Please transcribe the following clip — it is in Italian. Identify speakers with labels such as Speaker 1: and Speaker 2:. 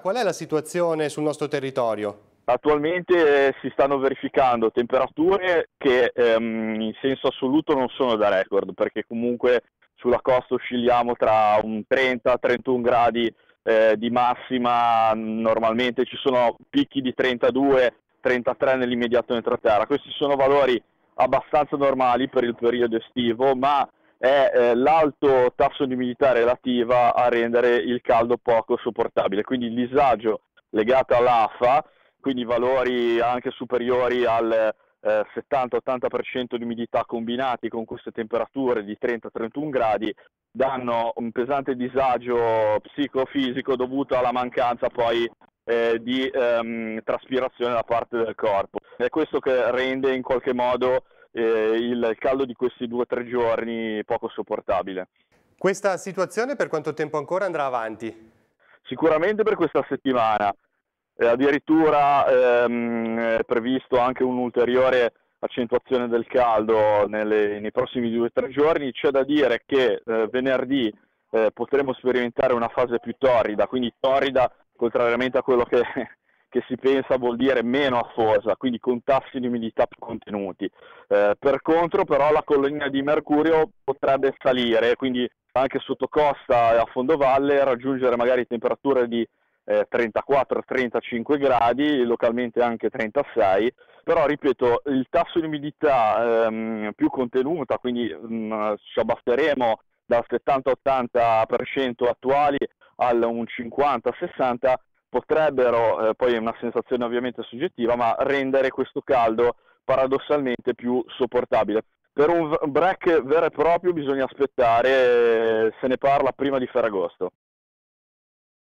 Speaker 1: Qual è la situazione sul nostro territorio?
Speaker 2: Attualmente si stanno verificando temperature che in senso assoluto non sono da record, perché comunque sulla costa oscilliamo tra un 30-31 gradi di massima, normalmente ci sono picchi di 32-33 nell'immediato entroterra. Questi sono valori abbastanza normali per il periodo estivo, ma è l'alto tasso di umidità relativa a rendere il caldo poco sopportabile, quindi il disagio legato all'afa, quindi valori anche superiori al 70-80% di umidità combinati con queste temperature di 30-31 gradi, danno un pesante disagio psicofisico dovuto alla mancanza poi di traspirazione da parte del corpo. È questo che rende in qualche modo il caldo di questi 2 o 3 giorni poco sopportabile.
Speaker 1: Questa situazione per quanto tempo ancora andrà avanti?
Speaker 2: Sicuramente per questa settimana. Addirittura è previsto anche un'ulteriore accentuazione del caldo nei prossimi 2 o 3 giorni. C'è da dire che venerdì potremo sperimentare una fase più torrida, quindi torrida contrariamente a quello che, che si pensa vuol dire meno affosa, quindi con tassi di umidità più contenuti. Per contro però la colonnina di mercurio potrebbe salire, quindi anche sotto costa e a fondovalle raggiungere magari temperature di 34-35 gradi, localmente anche 36, però ripeto, il tasso di umidità più contenuta, quindi ci abbasseremo dal 70-80% attuali al un 50-60, potrebbero, poi è una sensazione ovviamente soggettiva, ma rendere questo caldo paradossalmente più sopportabile. Per un break vero e proprio bisogna aspettare, se ne parla prima di Ferragosto.